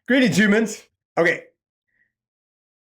Greetings, humans. Okay,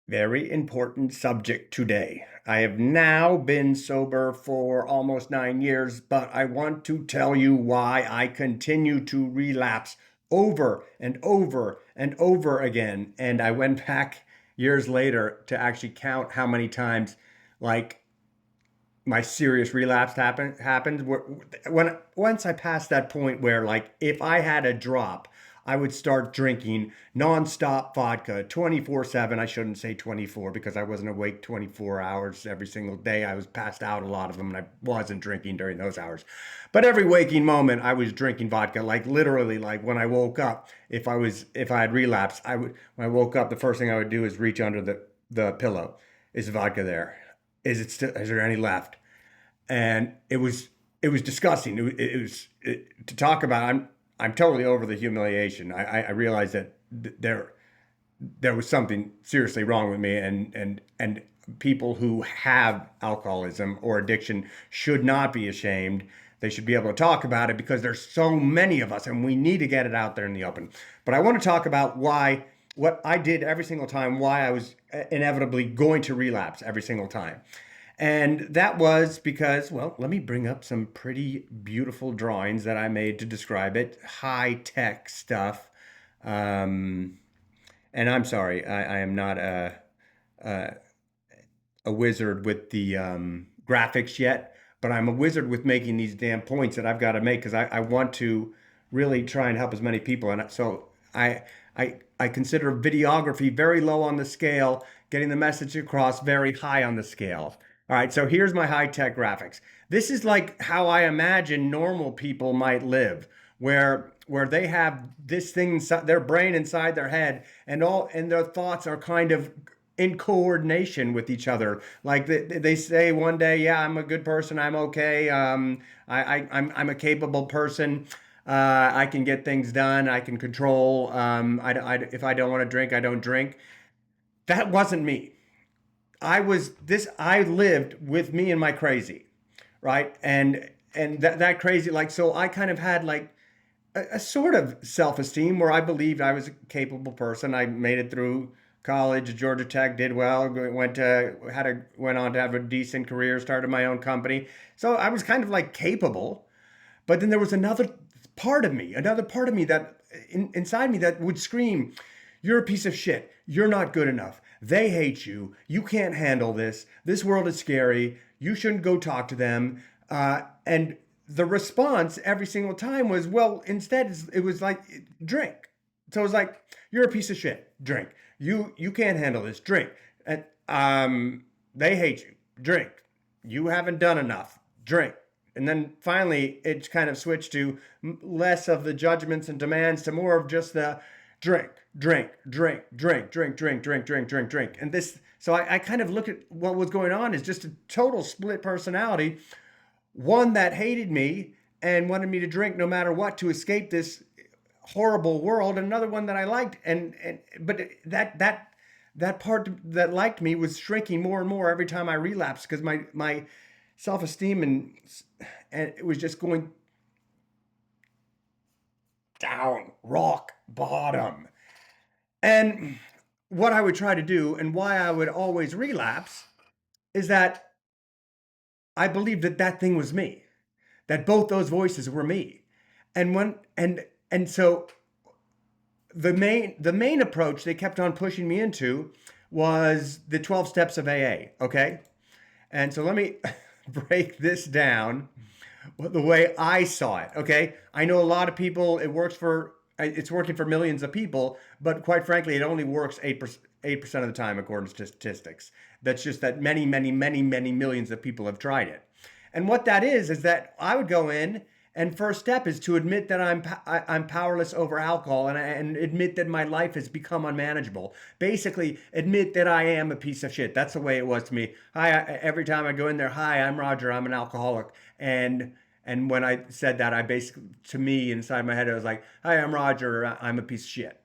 very important subject today. I have now been sober for almost 9 years, but I want to tell you why I continue to relapse over and over and over again. And I went back years later to actually count how many times, like, my serious relapse happened when once I passed that point where, like, if I had a drop, I would start drinking nonstop vodka 24/7. I shouldn't say 24 because I wasn't awake 24 hours every single day. I was passed out a lot of them and I wasn't drinking during those hours. But every waking moment I was drinking vodka, like literally, like when I woke up, if I had relapsed, I would when I woke up, the first thing I would do is reach under the pillow. Is vodka there? Is there any left? And it was disgusting. To talk about. I'm totally over the humiliation. I realized that there was something seriously wrong with me, and people who have alcoholism or addiction should not be ashamed. They should be able to talk about it because there's so many of us, and we need to get it out there in the open. But I want to talk about why what I did every single time, why I was inevitably going to relapse every single time. And that was because, well, let me bring up some pretty beautiful drawings that I made to describe it. High tech stuff. Um, and I'm sorry, I am not a, a wizard with the graphics yet, but I'm a wizard with making these damn points that I've got to make because I want to really try and help as many people. And so I consider videography very low on the scale, getting the message across very high on the scale. All right, so here's my high-tech graphics. This is like how I imagine normal people might live, where they have this thing inside their brain, inside their head, and their thoughts are kind of in coordination with each other. Like they say one day, yeah, I'm a good person, I'm okay, I'm a capable person. I can get things done. I can control. If I don't want to drink, I don't drink. That wasn't me. I lived with me and my crazy, right? And that crazy, like, so I kind of had like a sort of self-esteem where I believed I was a capable person. I made it through college, Georgia Tech, did well, went on to have a decent career, started my own company. So I was kind of like capable. But then there was another part of me that inside me that would scream, "You're a piece of shit. You're not good enough. They hate you. You can't handle this. This world is scary. You shouldn't go talk to them." And the response every single time was, well, instead it was like, drink. So it was like, "You're a piece of shit. Drink. You can't handle this. Drink." And they hate you. Drink. You haven't done enough. Drink. And then finally, it kind of switched to less of the judgments and demands to more of just the drink, drink, drink, drink, drink, drink, drink, drink, drink, drink. And this, so I kind of look at what was going on as just a total split personality. One that hated me and wanted me to drink no matter what to escape this horrible world, and another one that I liked. But that part that liked me was shrinking more and more every time I relapsed because my self-esteem and it was just going down, rock bottom. And what I would try to do and why I would always relapse is that I believed that that thing was me, that both those voices were me. And when and so the main approach they kept on pushing me into was the 12 steps of AA, okay? And so let me break this down the way I saw it. Okay, I know a lot of people. It's working for millions of people, but quite frankly, it only works 8% of the time according to statistics. That's just that many, many, many, many millions of people have tried it. And what that is that I would go in, and first step is to admit that I'm powerless over alcohol, and admit that my life has become unmanageable. Basically, admit that I am a piece of shit. That's the way it was to me. Every time I go in there, "Hi, I'm Roger. I'm an alcoholic." And when I said that, I basically, to me, inside my head, I was like, "Hi, I'm Roger. I'm a piece of shit."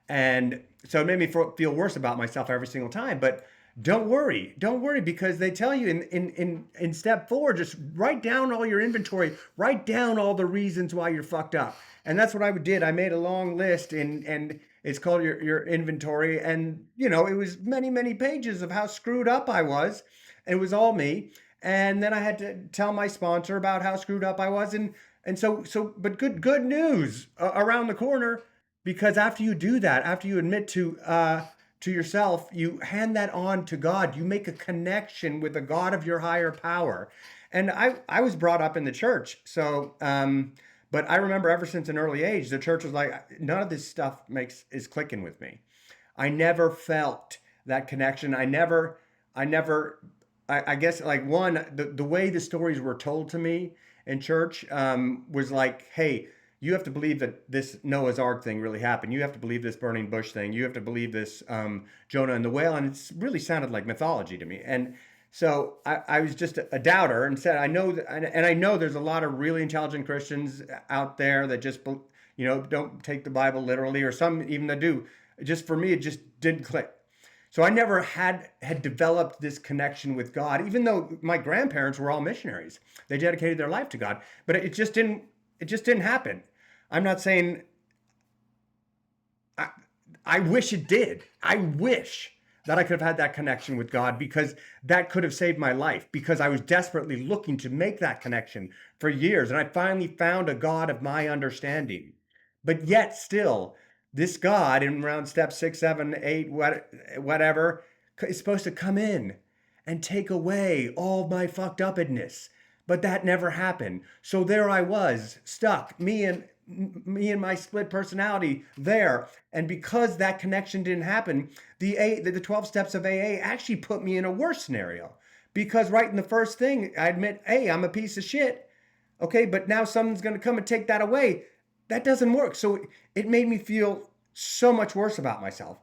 And so it made me feel worse about myself every single time. But don't worry, because they tell you in step four, just write down all your inventory, write down all the reasons why you're fucked up. And that's what I did. I made a long list, It's called your inventory. And, it was many, many pages of how screwed up I was. It was all me. And then I had to tell my sponsor about how screwed up I was. But good news around the corner, because after you do that, after you admit to yourself, you hand that on to God. You make a connection with the God of your higher power. And I was brought up in the church. But I remember ever since an early age, the church was like, none of this stuff is clicking with me. I never felt that connection. I guess like the way the stories were told to me in church was like, hey, you have to believe that this Noah's Ark thing really happened. You have to believe this burning bush thing. You have to believe this Jonah and the whale. And it's really sounded like mythology to me. And so I was just a doubter and said, I know that, and I know there's a lot of really intelligent Christians out there that just, don't take the Bible literally, or some even that do. Just for me, it just didn't click. So I never had developed this connection with God, even though my grandparents were all missionaries. They dedicated their life to God, but it just didn't happen. I'm not saying I, I wish it did. I wish that I could have had that connection with God, because that could have saved my life, because I was desperately looking to make that connection for years. And I finally found a God of my understanding. But yet, still, this God in around step 6, 7, 8, whatever, is supposed to come in and take away all my fucked upness. But that never happened. So there I was, stuck, me and my split personality there. And because that connection didn't happen, the 12 steps of AA actually put me in a worse scenario. Because right in the first thing, I admit, hey, I'm a piece of shit. Okay, but now someone's going to come and take that away. That doesn't work. So it made me feel so much worse about myself.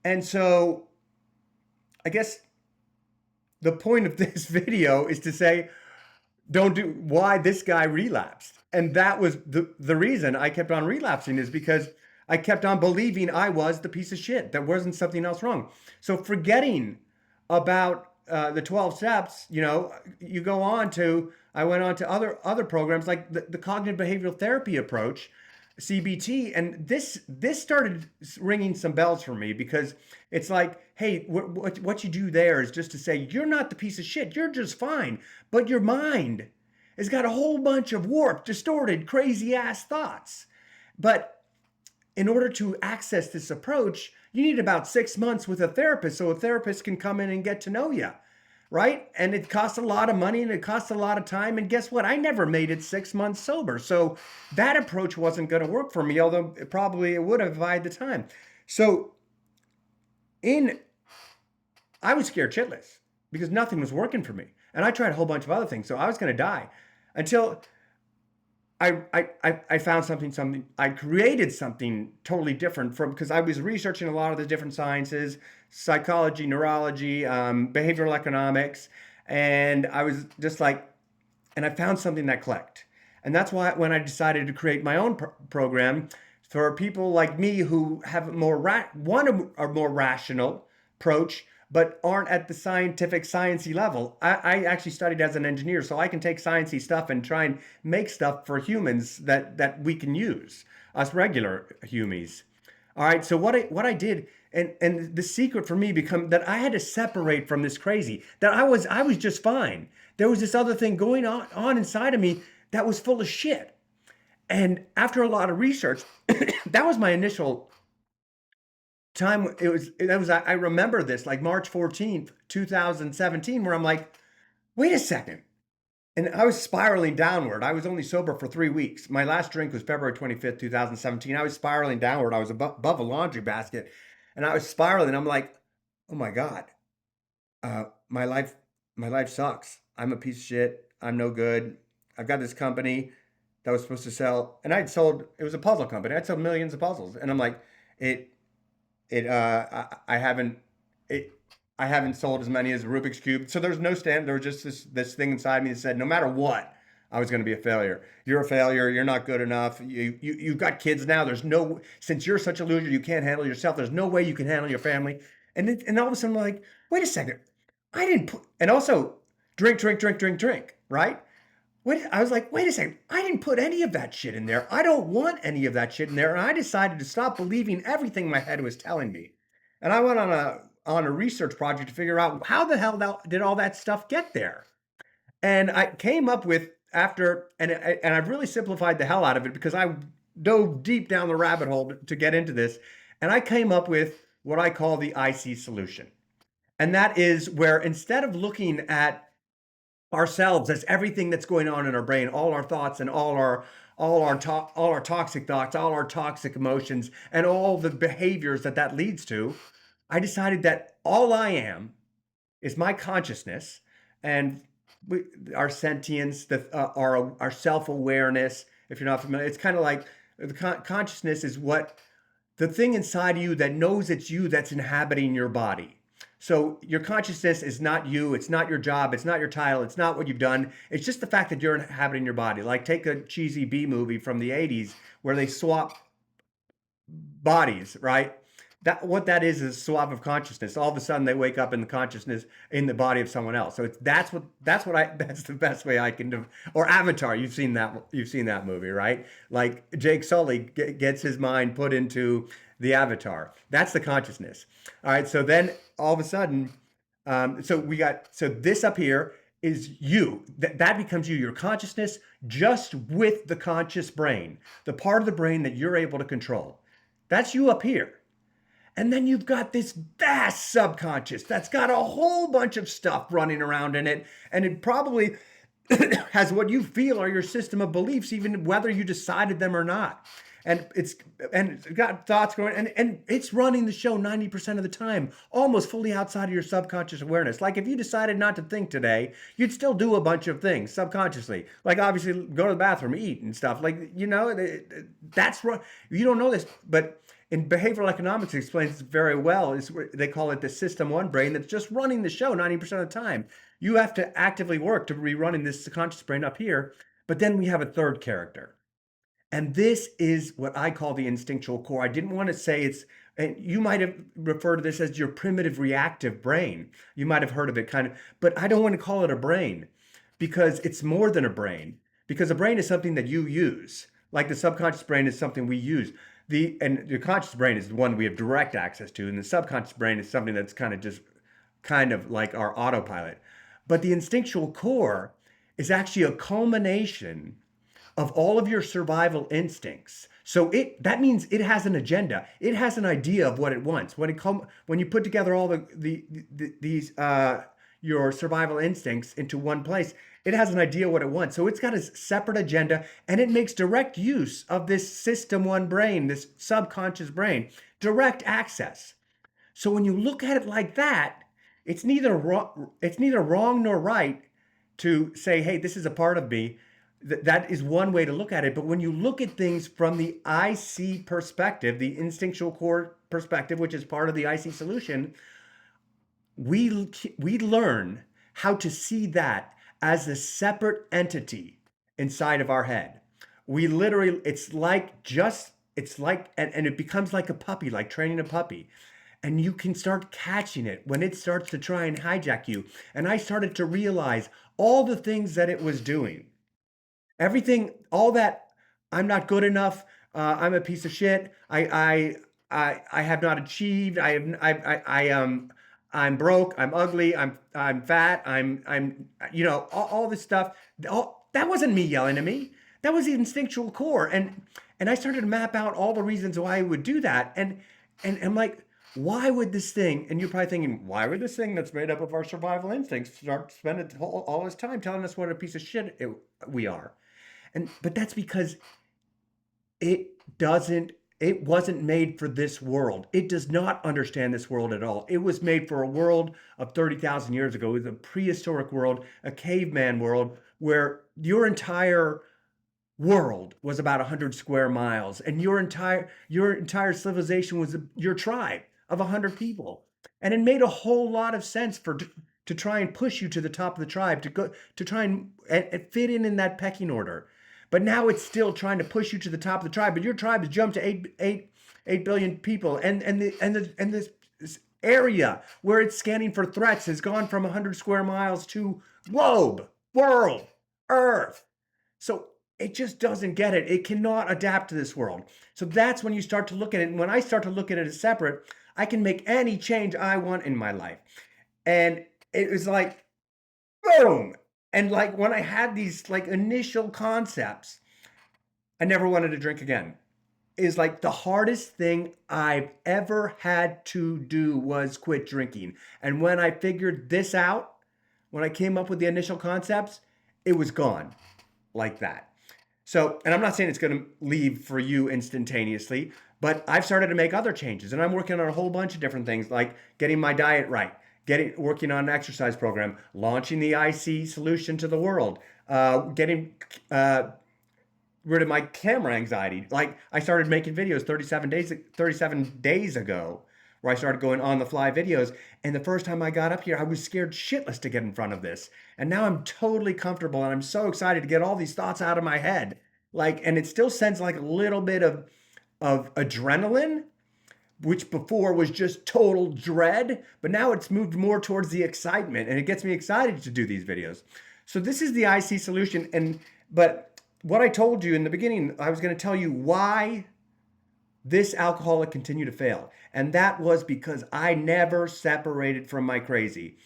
And so I guess the point of this video is to say, don't do why this guy relapsed. And that was the reason I kept on relapsing, is because I kept on believing I was the piece of shit. There wasn't something else wrong. So forgetting about the 12 steps, you go on to, I went on to other programs like the cognitive behavioral therapy approach, CBT. And this started ringing some bells for me, because it's like, hey, what you do there is just to say, you're not the piece of shit, you're just fine, but your mind has got a whole bunch of warped, distorted, crazy ass thoughts. But in order to access this approach, you need about 6 months with a therapist, so a therapist can come in and get to know you, right? And it costs a lot of money and it costs a lot of time. And guess what? I never made it 6 months sober. So that approach wasn't going to work for me, although probably it would have if I had the time. So in I was scared shitless, because nothing was working for me. And I tried a whole bunch of other things. So I was going to die until I found something. I created something totally different, because I was researching a lot of the different sciences, psychology, neurology, behavioral economics. And I was just like, and I found something that clicked. And that's why when I decided to create my own program for people like me who have want a more rational approach, but aren't at the scientific sciencey level. I actually studied as an engineer, so I can take sciencey stuff and try and make stuff for humans that we can use, us regular humies. All right, so what I did, and the secret for me become that I had to separate from this crazy, that I was just fine. There was this other thing going on inside of me that was full of shit. And after a lot of research, that was my initial time. I remember this like March 14th, 2017, where I'm like, wait a second. And I was spiraling downward. I was only sober for 3 weeks. My last drink was February 25th, 2017. I was spiraling downward. I was above a laundry basket, and I was spiraling. I'm like, oh my God, my life sucks. I'm a piece of shit. I'm no good. I've got this company that was supposed to sell, and it was a puzzle company. I'd sold millions of puzzles. And I'm like, it, I haven't, it, I haven't sold as many as a Rubik's Cube. So there's no stand. There was just this thing inside me that said, no matter what, I was going to be a failure. You're a failure. You're not good enough. You've got kids now. Since you're such a loser, you can't handle yourself. There's no way you can handle your family. And all of a sudden, I'm like, wait a second. I didn't put, and also drink, drink, drink, drink, drink, right? I was like, wait a second, I didn't put any of that shit in there. I don't want any of that shit in there. And I decided to stop believing everything my head was telling me. And I went on a research project to figure out how the hell did all that stuff get there. And I came up with after, and I've really simplified the hell out of it because I dove deep down the rabbit hole to get into this. And I came up with what I call the IC solution. And that is where instead of looking at ourselves as everything that's going on in our brain, all our thoughts and all our toxic thoughts, all our toxic emotions, and all the behaviors that leads to, I decided that all I am is my consciousness and we, our sentience, our self awareness. If you're not familiar, it's kind of like the consciousness is what the thing inside of you that knows it's you that's inhabiting your body. So your consciousness is not you, it's not your job, it's not your title, it's not what you've done. It's just the fact that you're inhabiting your body. Like take a cheesy B movie from the 80s where they swap bodies, right? That what that is a swap of consciousness. All of a sudden they wake up in the consciousness in the body of someone else. So that's what I that's the best way I can do. Or Avatar, you've seen that movie, right? Like Jake Sully gets his mind put into the Avatar. That's the consciousness. All right, so then all of a sudden, so this up here is you. That becomes you. Your consciousness, just with the conscious brain, the part of the brain that you're able to control. That's you up here. And then you've got this vast subconscious that's got a whole bunch of stuff running around in it. And it probably has what you feel are your system of beliefs, even whether you decided them or not. And it's got thoughts going, and it's running the show 90% of the time, almost fully outside of your subconscious awareness. Like if you decided not to think today, you'd still do a bunch of things subconsciously. Like obviously go to the bathroom, eat and stuff. Like, that's right. You don't know this, but in behavioral economics, it explains it very well. They call it the system one brain that's just running the show 90% of the time. You have to actively work to be running this subconscious brain up here. But then we have a third character. And this is what I call the instinctual core. I didn't want to say and you might have referred to this as your primitive reactive brain. You might have heard of it kind of, but I don't want to call it a brain because it's more than a brain. Because a brain is something that you use, like the subconscious brain is something we use. And the conscious brain is the one we have direct access to, and the subconscious brain is something that's kind of like our autopilot. But the instinctual core is actually a culmination of all of your survival instincts. So that means it has an agenda. It has an idea of what it wants. When you put together all these your survival instincts into one place, it has an idea what it wants. So it's got a separate agenda and it makes direct use of this system one brain, this subconscious brain, direct access. So when you look at it like that, it's neither wrong nor right to say, hey, this is a part of me. That is one way to look at it. But when you look at things from the IC perspective, the instinctual core perspective, which is part of the IC solution, we learn how to see that as a separate entity inside of our head. We literally, and it becomes like a puppy, like training a puppy. And you can start catching it when it starts to try and hijack you. And I started to realize all the things that it was doing. Everything, all that, I'm not good enough. I'm a piece of shit. I have not achieved. I'm broke. I'm ugly. I'm fat. All this stuff. That wasn't me yelling at me. That was the instinctual core. And I started to map out all the reasons why I would do that. And I'm like, why would this thing, and you're probably thinking, why would this thing that's made up of our survival instincts start spending all this time telling us what a piece of shit we are? But that's because it doesn't, it wasn't made for this world. It does not understand this world at all. It was made for a world of 30,000 years ago. It was a prehistoric world, a caveman world, where your entire world was about 100 square miles and your entire civilization was your tribe of 100 people, and it made a whole lot of sense to try and push you to the top of the tribe to try and fit in that pecking order. But now it's still trying to push you to the top of the tribe, but your tribe has jumped to 8 billion people, and this area where it's scanning for threats has gone from 100 square miles to globe, world, earth. So it just doesn't get it. It cannot adapt to this world. So that's when you start to look at it. And when I start to look at it as separate, I can make any change I want in my life. And it was like, boom. And like when I had these like initial concepts, I never wanted to drink again. Is like the hardest thing I've ever had to do was quit drinking. And when I figured this out, when I came up with the initial concepts, it was gone like that. So, and I'm not saying it's going to leave for you instantaneously, but I've started to make other changes and I'm working on a whole bunch of different things like getting my diet right, working on an exercise program, launching the IC solution to the world, getting rid of my camera anxiety. Like I started making videos 37 days ago where I started going on the fly videos. And the first time I got up here, I was scared shitless to get in front of this. And now I'm totally comfortable and I'm so excited to get all these thoughts out of my head. Like, and it still sends like a little bit of adrenaline, which before was just total dread, but now it's moved more towards the excitement and it gets me excited to do these videos. So this is the IC solution. But what I told you in the beginning, I was going to tell you why this alcoholic continued to fail. And that was because I never separated from my crazy.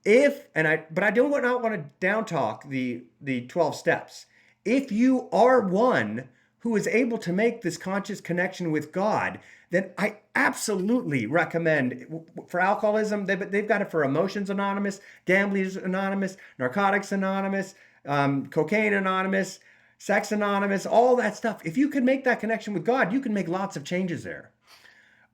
But I do not want to down talk the 12 steps. If you are one who is able to make this conscious connection with God, then I absolutely recommend for alcoholism. They've got it for Emotions Anonymous, Gamblers Anonymous, Narcotics Anonymous, Cocaine Anonymous, Sex Anonymous, all that stuff. If you can make that connection with God, you can make lots of changes there.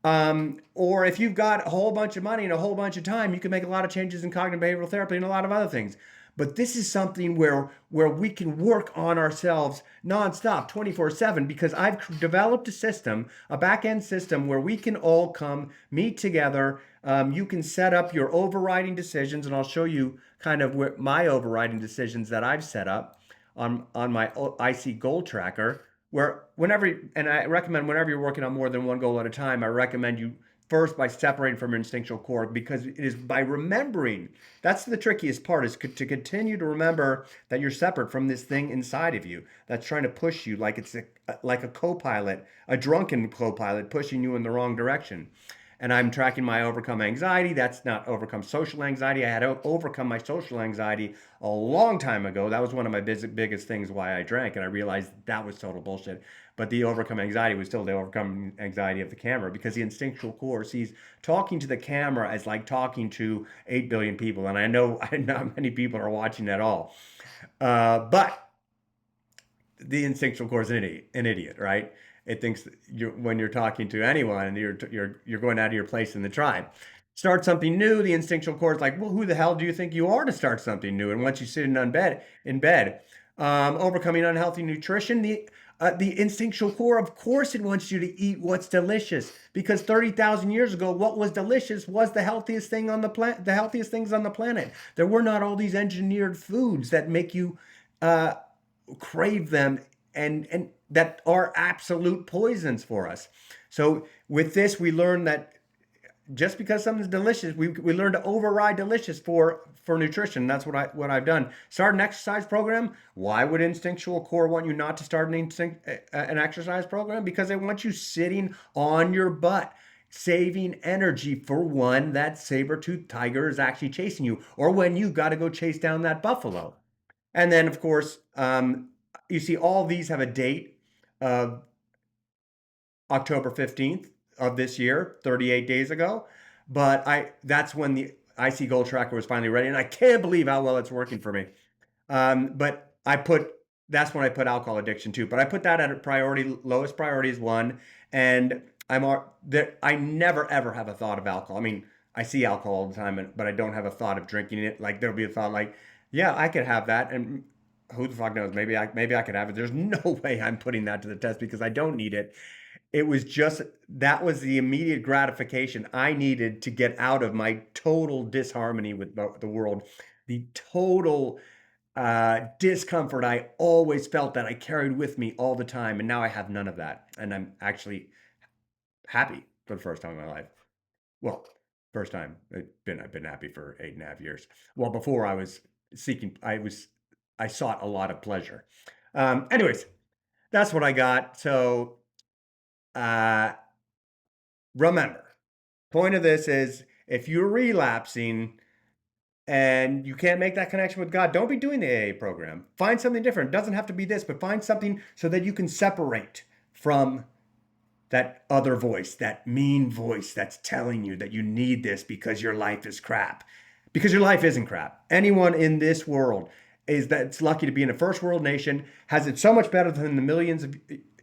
Or if you've got a whole bunch of money and a whole bunch of time, you can make a lot of changes in cognitive behavioral therapy and a lot of other things. But this is something where we can work on ourselves nonstop, 24/7, because I've developed a system, a back end system where we can all come meet together. You can set up your overriding decisions, and I'll show you kind of what my overriding decisions that I've set up on my IC goal tracker where whenever, and I recommend whenever you're working on more than one goal at a time, I recommend you first by separating from your instinctual core because it is by remembering. That's the trickiest part is to continue to remember that you're separate from this thing inside of you that's trying to push you like it's like a co-pilot, a drunken co-pilot pushing you in the wrong direction. And I'm tracking my overcome anxiety. That's not overcome social anxiety. I had overcome my social anxiety a long time ago. That was one of my biggest things why I drank, and I realized that was total bullshit. But the overcome anxiety was still the overcome anxiety of the camera because the instinctual core sees talking to the camera as like talking to 8 billion people, and I know not many people are watching at all. But the instinctual core is an idiot, right? It thinks that when you're talking to anyone, you're going out of your place in the tribe. Start something new. The instinctual core is like, well, who the hell do you think you are to start something new? And once you sit in bed, overcoming unhealthy nutrition, the instinctual core, of course, it wants you to eat what's delicious because 30,000 years ago, what was delicious was the healthiest thing on the planet. The healthiest things on the planet. There were not all these engineered foods that make you uh, crave them and that are absolute poisons for us. So with this, we learn that just because something's delicious, we learn to override delicious for nutrition. That's what I've done. Start an exercise program. Why would instinctual core want you not to start an exercise program? Because they want you sitting on your butt, saving energy for when that saber-toothed tiger is actually chasing you, or when you got to go chase down that buffalo. And then, of course, you see all these have a date of October 15th of this year, 38 days ago. But that's when the IC Gold Tracker was finally ready. And I can't believe how well it's working for me. But that's when I put alcohol addiction too. But I put that at a priority, lowest priority is one. And I never ever have a thought of alcohol. I mean, I see alcohol all the time, but I don't have a thought of drinking it. Like there'll be a thought like, yeah, I could have that. And who the fuck knows? Maybe I could have it. There's no way I'm putting that to the test because I don't need it. It was just that was the immediate gratification I needed to get out of my total disharmony with the world, the total discomfort I always felt that I carried with me all the time, and now I have none of that, and I'm actually happy for the first time in my life. Well, first time I've been happy for 8.5 years. Well, before I was seeking, I sought a lot of pleasure. Anyways, that's what I got. So uh, remember, point of this is if you're relapsing and you can't make that connection with God, don't be doing the AA program. Find something different. It doesn't have to be this, but find something so that you can separate from that other voice, that mean voice that's telling you that you need this because your life is crap. Because your life isn't crap. Anyone in this world is that's lucky to be in a first world nation, has it so much better than the millions of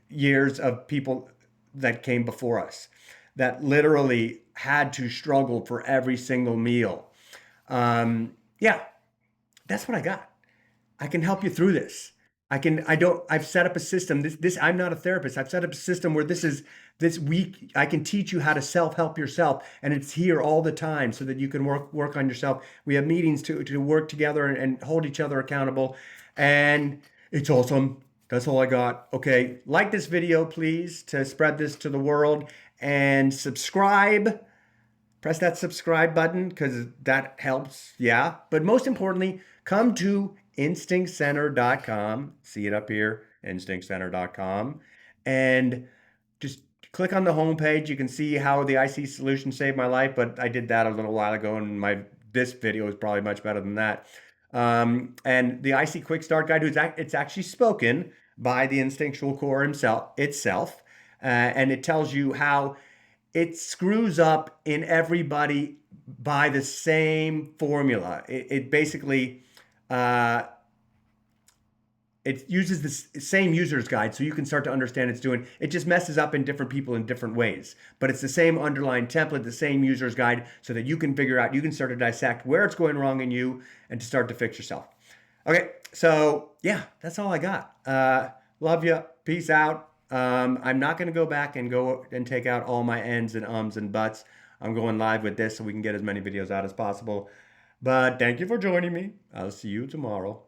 years of people that came before us that literally had to struggle for every single meal. Yeah, that's what I got. I can help you through this. I've set up a system. I'm not a therapist. I've set up a system where this week I can teach you how to self-help yourself. And it's here all the time so that you can work on yourself. We have meetings to work together and hold each other accountable. And it's awesome. That's all I got. Okay. Like this video, please, to spread this to the world and subscribe. Press that subscribe button because that helps. Yeah. But most importantly, come to instinctcenter.com. See it up here, instinctcenter.com. And just click on the homepage. You can see how the IC solution saved my life, but I did that a little while ago, and this video is probably much better than that. And the IC Quick Start Guide, it's actually spoken by the instinctual core itself, and it tells you how it screws up in everybody by the same formula. It basically it uses the same user's guide, so you can start to understand it's doing. It just messes up in different people in different ways, but it's the same underlying template, the same user's guide, so that you can figure out, you can start to dissect where it's going wrong in you and to start to fix yourself. Okay, so yeah, that's all I got. Love you. Peace out. I'm not going to go back and go and take out all my ends and ums and buts. I'm going live with this so we can get as many videos out as possible. But thank you for joining me. I'll see you tomorrow.